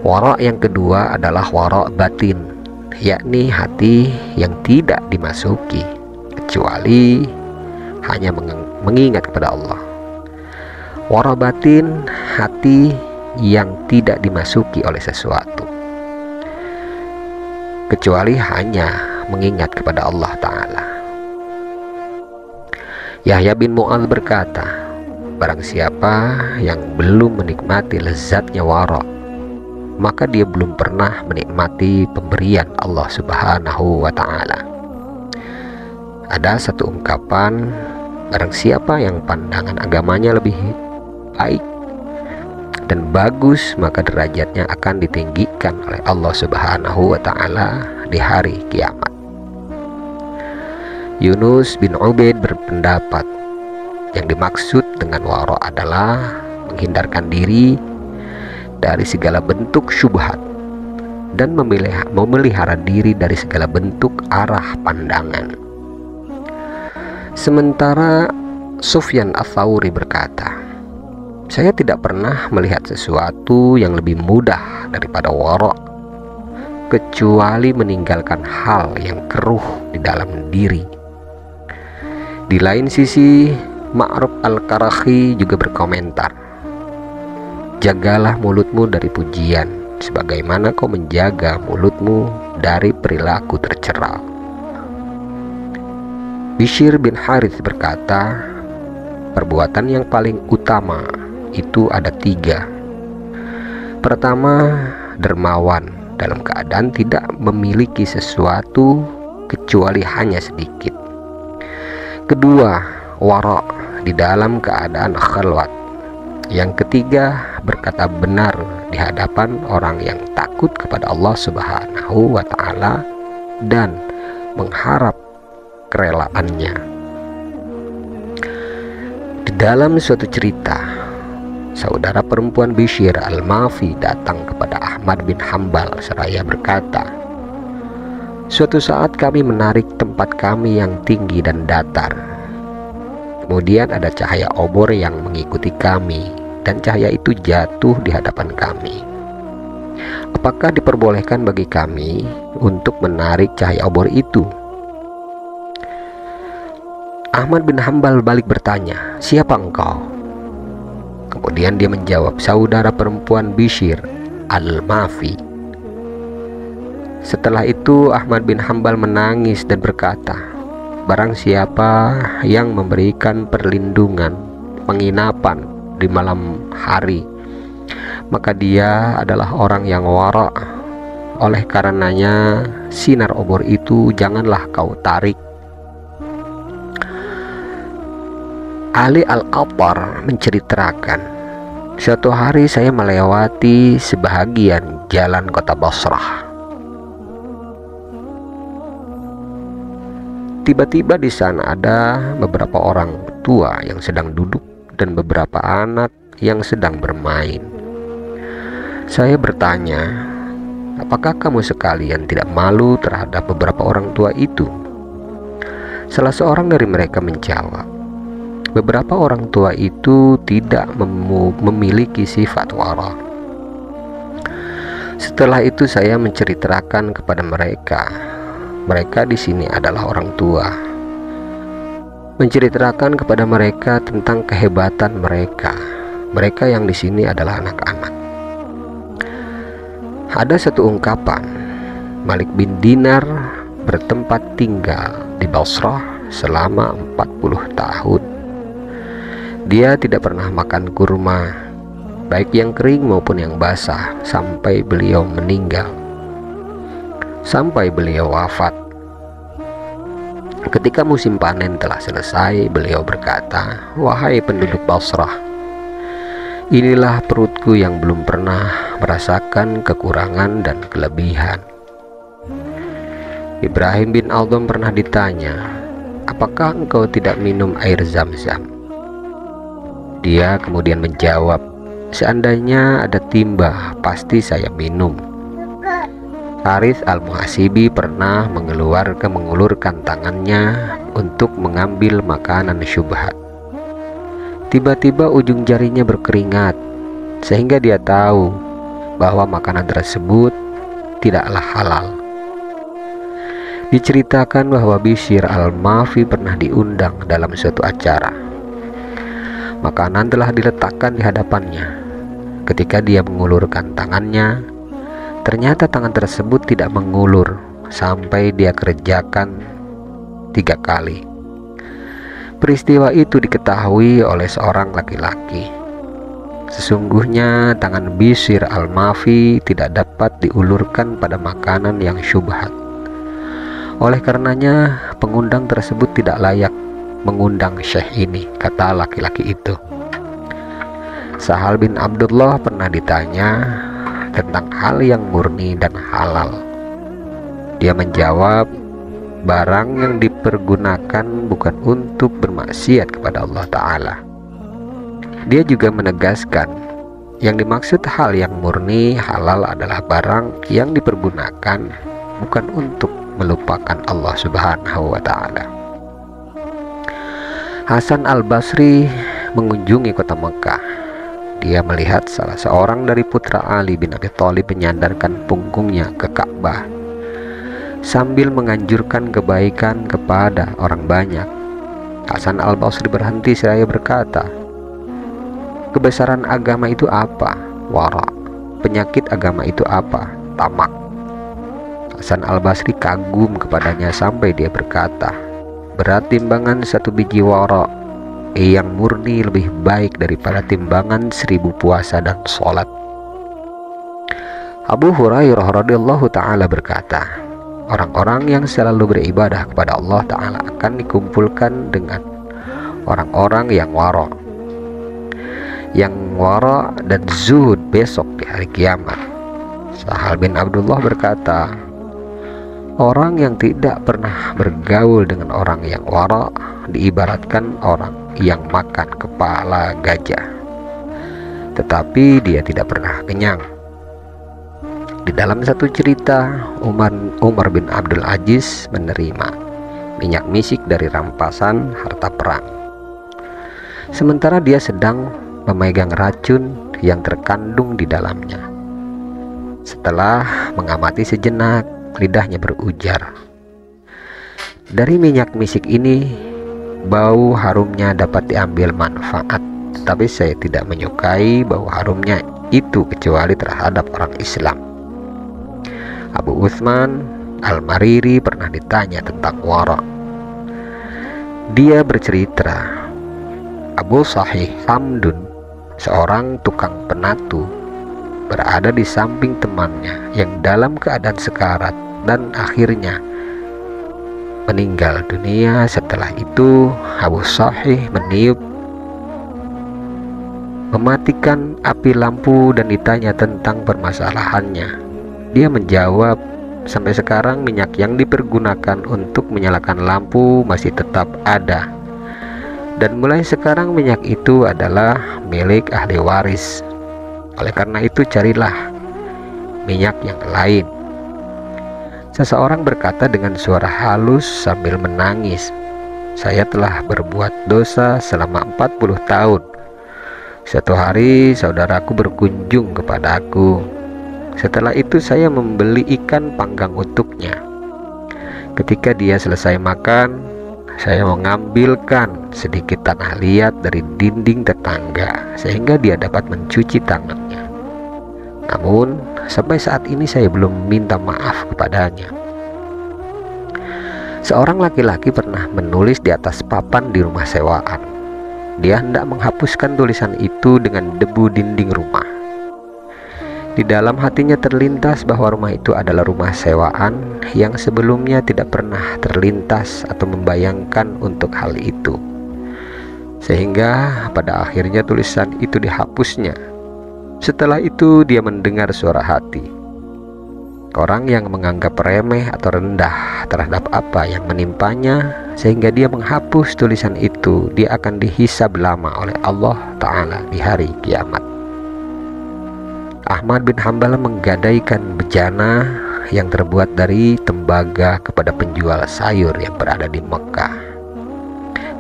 Wara yang kedua adalah wara batin, yakni hati yang tidak dimasuki kecuali hanya mengingat kepada Allah. Wara batin, hati yang tidak dimasuki oleh sesuatu kecuali hanya mengingat kepada Allah Ta'ala. Yahya bin Mu'adz berkata, barang siapa yang belum menikmati lezatnya wara, maka dia belum pernah menikmati pemberian Allah Subhanahu wa Ta'ala. Ada satu ungkapan, barang siapa yang pandangan agamanya lebih baik dan bagus, maka derajatnya akan ditinggikan oleh Allah Subhanahu wa Ta'ala di hari kiamat. Yunus bin Ubaid berpendapat yang dimaksud dengan wara adalah menghindarkan diri dari segala bentuk syubhat dan memelihara diri dari segala bentuk arah pandangan. Sementara Sufyan Ats-Tsauri berkata, saya tidak pernah melihat sesuatu yang lebih mudah daripada wara kecuali meninggalkan hal yang keruh di dalam diri. Di lain sisi, Ma'ruf Al-Karahi juga berkomentar, jagalah mulutmu dari pujian sebagaimana kau menjaga mulutmu dari perilaku tercela. Bishr bin Harits berkata, perbuatan yang paling utama itu ada 3. Pertama, dermawan dalam keadaan tidak memiliki sesuatu kecuali hanya sedikit. Kedua, wara di dalam keadaan khalwat. Yang ketiga, berkata benar di hadapan orang yang takut kepada Allah Subhanahu wa Ta'ala dan mengharap kerelaannya. Di dalam suatu cerita, saudara perempuan Bishr Al-Mafi datang kepada Ahmad bin Hanbal seraya berkata, suatu saat kami menarik tempat kami yang tinggi dan datar. Kemudian ada cahaya obor yang mengikuti kami, dan cahaya itu jatuh di hadapan kami. Apakah diperbolehkan bagi kami untuk menarik cahaya obor itu? Ahmad bin Hanbal balik bertanya, siapa engkau? Kemudian dia menjawab, saudara perempuan Bishr Al-Mafi. Setelah itu Ahmad bin Hanbal menangis dan berkata, barang siapa yang memberikan perlindungan, penginapan di malam hari, maka dia adalah orang yang wara. Oleh karenanya sinar obor itu janganlah kau tarik. Ali Al-Attar menceritakan, suatu hari saya melewati sebahagian jalan kota Basrah. Tiba-tiba di sana ada beberapa orang tua yang sedang duduk dan beberapa anak yang sedang bermain. Saya bertanya, apakah kamu sekalian tidak malu terhadap beberapa orang tua itu? Salah seorang dari mereka menjawab, beberapa orang tua itu tidak memiliki sifat wara. Setelah itu saya menceritakan kepada mereka di sini adalah orang tua. Menceritakan kepada mereka tentang kehebatan mereka. Mereka yang di sini adalah anak-anak. Ada satu ungkapan, Malik bin Dinar bertempat tinggal di Basrah selama 40 tahun. Dia tidak pernah makan kurma, baik yang kering maupun yang basah, sampai beliau meninggal, sampai beliau wafat. Ketika musim panen telah selesai, beliau berkata, wahai penduduk Basrah, inilah perutku yang belum pernah merasakan kekurangan dan kelebihan. Ibrahim bin Adham pernah ditanya, apakah engkau tidak minum air Zam-Zam? Dia kemudian menjawab, seandainya ada timba, pasti saya minum. Harits Al-Muhasibi pernah mengulurkan tangannya untuk mengambil makanan syubhat. Tiba-tiba ujung jarinya berkeringat, sehingga dia tahu bahwa makanan tersebut tidaklah halal. Diceritakan bahwa Bishr Al-Mafi pernah diundang dalam suatu acara. Makanan telah diletakkan di hadapannya. Ketika dia mengulurkan tangannya, ternyata tangan tersebut tidak mengulur sampai dia kerjakan 3 kali. Peristiwa itu diketahui oleh seorang laki-laki. Sesungguhnya tangan Bishr Al-Mafi tidak dapat diulurkan pada makanan yang syubhat. Oleh karenanya pengundang tersebut tidak layak mengundang syekh ini, kata laki-laki itu. Sahal bin Abdullah pernah ditanya tentang hal yang murni dan halal. Dia menjawab, barang yang dipergunakan bukan untuk bermaksiat kepada Allah Ta'ala. Dia juga menegaskan, yang dimaksud hal yang murni halal adalah barang yang dipergunakan bukan untuk melupakan Allah Subhanahu wa Ta'ala. Hasan Al-Basri mengunjungi kota Mekah. Dia melihat salah seorang dari putra Ali bin Abi Thalib menyandarkan punggungnya ke Ka'bah sambil menganjurkan kebaikan kepada orang banyak. Hasan Al-Basri berhenti seraya berkata, kebesaran agama itu apa? Wara. Penyakit agama itu apa? Tamak. Hasan Al-Basri kagum kepadanya sampai dia berkata, berat timbangan 1 biji wara yang murni lebih baik daripada timbangan 1000 puasa dan sholat. Abu Hurairah radhiyallahu ta'ala berkata, orang-orang yang selalu beribadah kepada Allah Ta'ala akan dikumpulkan dengan orang-orang yang wara dan zuhud besok di hari kiamat. Sahal bin Abdullah berkata, orang yang tidak pernah bergaul dengan orang yang wara diibaratkan orang yang makan kepala gajah, tetapi dia tidak pernah kenyang. Di dalam satu cerita, Umar bin Abdul Aziz menerima minyak misik dari rampasan harta perang, sementara dia sedang memegang racun yang terkandung di dalamnya. Setelah mengamati sejenak, lidahnya berujar, dari minyak misik ini bau harumnya dapat diambil manfaat, tetapi saya tidak menyukai bau harumnya itu kecuali terhadap orang Islam. Abu Utsman Al-Mariri pernah ditanya tentang wara. Dia bercerita, Abu Sahih Hamdun seorang tukang penatu, berada di samping temannya yang dalam keadaan sekarat dan akhirnya meninggal dunia. Setelah itu Abu Sahih meniup, mematikan api lampu dan ditanya tentang permasalahannya. Dia menjawab, sampai sekarang minyak yang dipergunakan untuk menyalakan lampu masih tetap ada, dan mulai sekarang minyak itu adalah milik ahli waris. Oleh karena itu carilah minyak yang lain. Seseorang berkata dengan suara halus sambil menangis, saya telah berbuat dosa selama 40 tahun. Suatu hari saudaraku berkunjung kepadaku. Setelah itu saya membeli ikan panggang untuknya. Ketika dia selesai makan, saya mengambilkan sedikit tanah liat dari dinding tetangga sehingga dia dapat mencuci tangannya. Namun sampai saat ini saya belum minta maaf kepadanya. Seorang laki-laki pernah menulis di atas papan di rumah sewaan. Dia hendak menghapuskan tulisan itu dengan debu dinding rumah. Di dalam hatinya terlintas bahwa rumah itu adalah rumah sewaan yang sebelumnya tidak pernah terlintas atau membayangkan untuk hal itu. Sehingga pada akhirnya tulisan itu dihapusnya. Setelah itu dia mendengar suara hati. Orang yang menganggap remeh atau rendah terhadap apa yang menimpanya sehingga dia menghapus tulisan itu, dia akan dihisab lama oleh Allah Ta'ala di hari kiamat. Ahmad bin Hanbal menggadaikan bejana yang terbuat dari tembaga kepada penjual sayur yang berada di Mekah.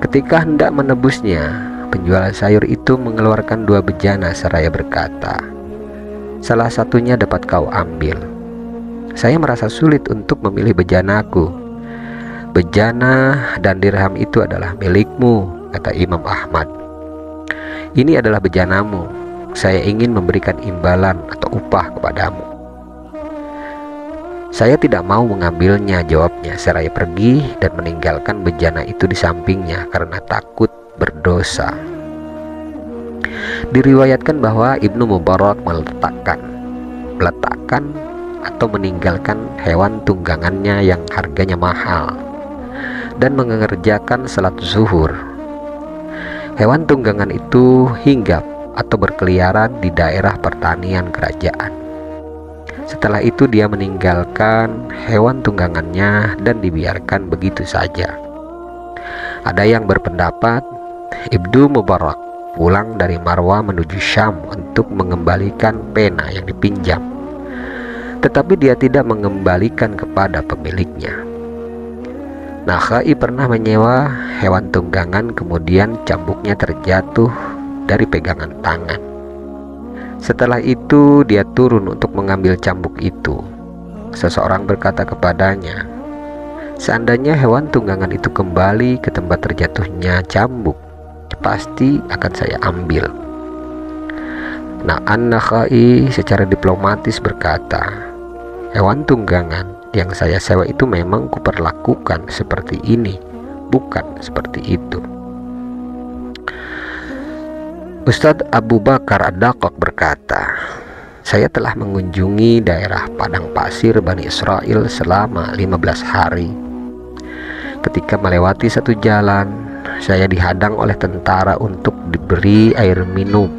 Ketika hendak menebusnya, penjual sayur itu mengeluarkan 2 bejana seraya berkata, salah satunya dapat kau ambil. Saya merasa sulit untuk memilih bejanaku. Bejana dan dirham itu adalah milikmu, kata Imam Ahmad. Ini adalah bejanamu. Saya ingin memberikan imbalan atau upah kepadamu. Saya tidak mau mengambilnya, jawabnya, seraya pergi dan meninggalkan bejana itu di sampingnya karena takut berdosa. Diriwayatkan bahwa Ibnu Mubarak meletakkan atau meninggalkan hewan tunggangannya yang harganya mahal dan mengerjakan salat zuhur. Hewan tunggangan itu hinggap atau berkeliaran di daerah pertanian kerajaan. Setelah itu dia meninggalkan hewan tunggangannya dan dibiarkan begitu saja. Ada yang berpendapat Ibnu Mubarak pulang dari Marwah menuju Syam untuk mengembalikan pena yang dipinjam, tetapi dia tidak mengembalikan kepada pemiliknya. Nakhai pernah menyewa hewan tunggangan, kemudian cambuknya terjatuh dari pegangan tangan. Setelah itu dia turun untuk mengambil cambuk itu. Seseorang berkata kepadanya, seandainya hewan tunggangan itu kembali ke tempat terjatuhnya cambuk, pasti akan saya ambil. Nah, An-Nakhai secara diplomatis berkata, hewan tunggangan yang saya sewa itu memang kuperlakukan seperti ini, bukan seperti itu. Ustadz Abu Bakar Ad-Daqaq berkata, saya telah mengunjungi daerah padang pasir Bani Israel selama 15 hari. Ketika melewati satu jalan, saya dihadang oleh tentara untuk diberi air minum.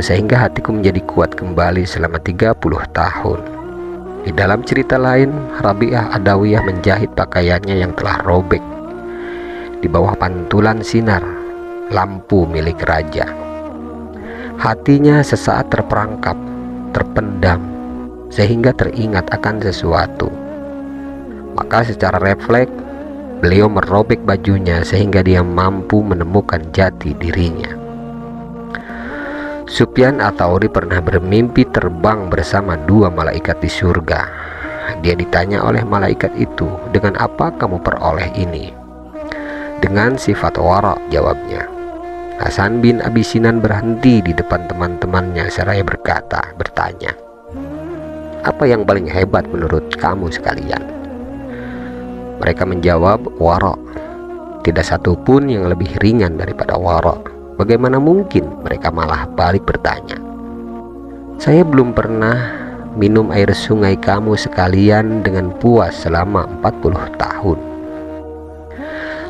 Sehingga hatiku menjadi kuat kembali selama 30 tahun. Di dalam cerita lain, Rabi'ah Adawiyah menjahit pakaiannya yang telah robek di bawah pantulan sinar lampu milik raja. Hatinya sesaat terperangkap, terpendam, sehingga teringat akan sesuatu. Maka secara refleks, beliau merobek bajunya sehingga dia mampu menemukan jati dirinya. Sufyan Ats-Tsauri pernah bermimpi terbang bersama 2 malaikat di surga. Dia ditanya oleh malaikat itu, dengan apa kamu peroleh ini? Dengan sifat wara, jawabnya. Hasan bin Abi Sinan berhenti di depan teman-temannya seraya bertanya, apa yang paling hebat menurut kamu sekalian? Mereka menjawab, wara. Tidak satu pun yang lebih ringan daripada wara. Bagaimana mungkin? Mereka malah balik bertanya. Saya belum pernah minum air sungai kamu sekalian dengan puas selama 40 tahun.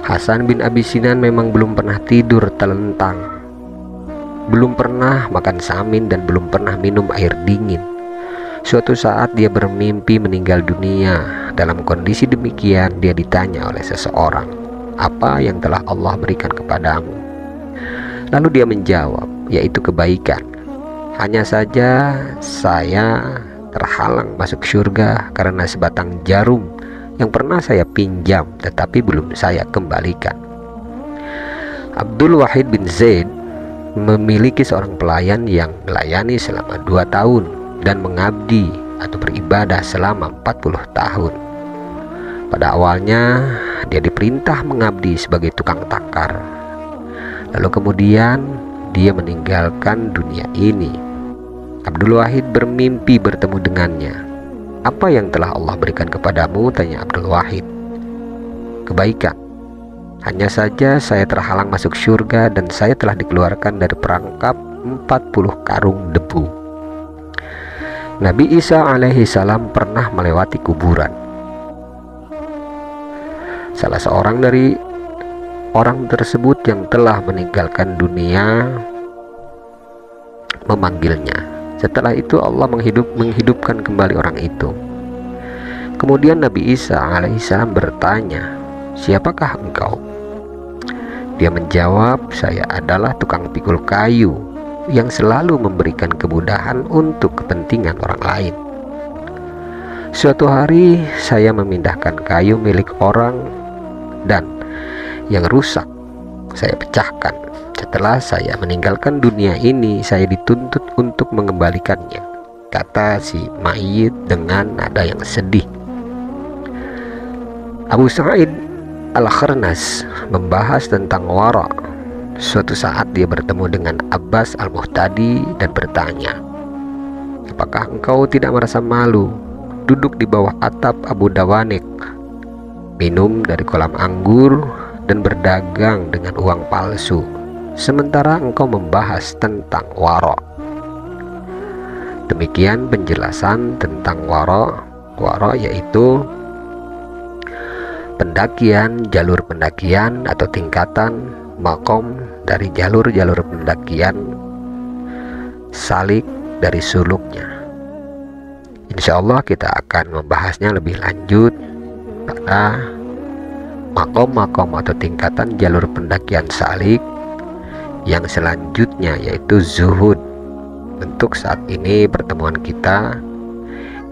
Hasan bin Abi Sinan memang belum pernah tidur telentang, belum pernah makan samin, dan belum pernah minum air dingin. Suatu saat dia bermimpi meninggal dunia. Dalam kondisi demikian dia ditanya oleh seseorang, apa yang telah Allah berikan kepadamu? Lalu dia menjawab, yaitu kebaikan. Hanya saja saya terhalang masuk surga karena sebatang jarum yang pernah saya pinjam tetapi belum saya kembalikan. Abdul Wahid bin Zaid memiliki seorang pelayan yang melayani selama 2 tahun dan mengabdi atau beribadah selama 40 tahun. Pada awalnya dia diperintah mengabdi sebagai tukang takar. Lalu kemudian dia meninggalkan dunia ini. Abdul Wahid bermimpi bertemu dengannya. Apa yang telah Allah berikan kepadamu? Tanya Abdul Wahid. Kebaikan. Hanya saja saya terhalang masuk surga dan saya telah dikeluarkan dari perangkap 40 karung debu. Nabi Isa alaihi salam pernah melewati kuburan. Salah seorang dari orang tersebut yang telah meninggalkan dunia memanggilnya. Setelah itu Allah menghidupkan kembali orang itu. Kemudian Nabi Isa alaihissalam bertanya, siapakah engkau? Dia menjawab, saya adalah tukang pikul kayu yang selalu memberikan kemudahan untuk kepentingan orang lain. Suatu hari saya memindahkan kayu milik orang dan yang rusak saya pecahkan. Setelah saya meninggalkan dunia ini, saya dituntut untuk mengembalikannya, kata si mayit dengan nada yang sedih. Abu Sa'id Al-Kharnas membahas tentang wara. Suatu saat dia bertemu dengan Abbas Al-Muhtadi dan bertanya, apakah engkau tidak merasa malu duduk di bawah atap Abu Dawanik, minum dari kolam anggur, dan berdagang dengan uang palsu, sementara engkau membahas tentang wara? Demikian penjelasan tentang wara. Wara yaitu pendakian, jalur pendakian atau tingkatan makom dari jalur-jalur pendakian, salik dari suluknya. Insya Allah kita akan membahasnya lebih lanjut pada makom-makom atau tingkatan jalur pendakian salik yang selanjutnya, yaitu zuhud. Untuk saat ini pertemuan kita,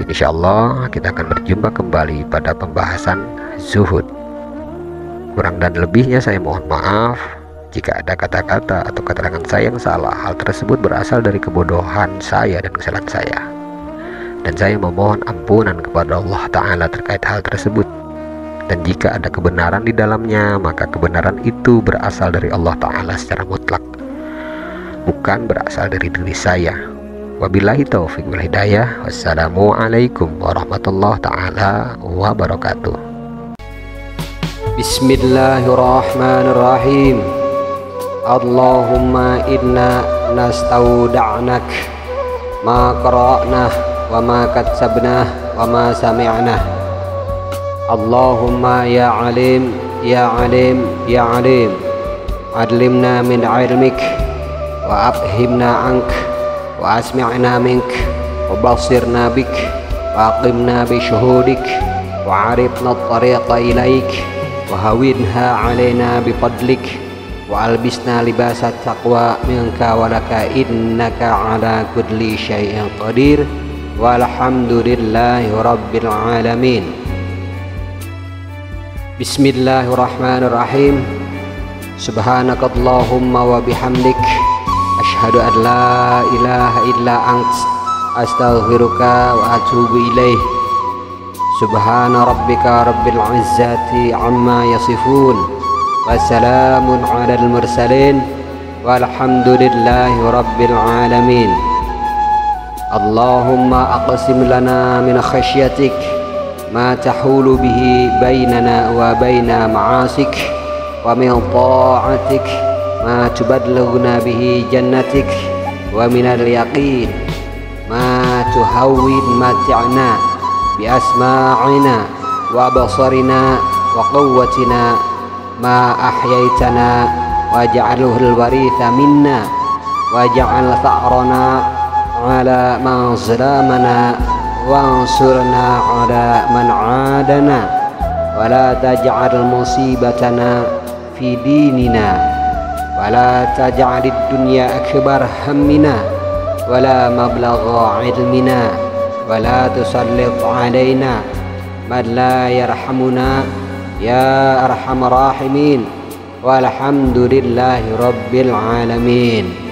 insya Allah kita akan berjumpa kembali pada pembahasan zuhud. Kurang dan lebihnya saya mohon maaf jika ada kata-kata atau keterangan saya yang salah. Hal tersebut berasal dari kebodohan saya dan kesalahan saya, dan saya memohon ampunan kepada Allah Ta'ala terkait hal tersebut. Dan jika ada kebenaran di dalamnya, maka kebenaran itu berasal dari Allah Ta'ala secara mutlak, bukan berasal dari diri saya. Wabillahi taufiq wal hidayah. Wassalamualaikum warahmatullahi ta'ala wabarakatuh. Bismillahirrahmanirrahim. Allahumma inna nastauda'nak ma qara'nah wa ma katsabnah wa ma sami'nah. Allahumma ya alim ya alim ya alim, adlimna min ilmik wa afhimna ank wa asmi'na mink wa basirna bik wa aqimna bi syuhudik wa arifna at-tariqa ilaik wa hawinha alaina bi fadlik wa albisna libasat taqwa minka wa laka innaka ala kulli syai'in qadir walhamdulillahi rabbil alamin. Bismillahirrahmanirrahim. Subhanakallahumma wa bihamdik, asyhadu an la ilaha illa ant, astaghfiruka wa atubu ilaih. Subhana rabbika rabbil izzati amma yasifun, wa salamun alal mursalin, walhamdulillahi rabbil alamin. Allahumma aqsim lana min khasyatik ما تحول به بيننا وبين معاصيك ومن طاعتك ما تبلغنا به جنتك ومن اليقين ما تهون متعنا بأسماعنا وبصرنا وقوتنا ما أحييتنا واجعله الوريث منا واجعل ثأرنا على من ظلمنا وانصرنا على من عادنا ولا تجعل مصيبتنا في ديننا ولا تجعل الدنيا أكبر همنا ولا مبلغ علمنا ولا تسلط علينا من لا يرحمنا يا أرحم الراحمين والحمد لله رب العالمين.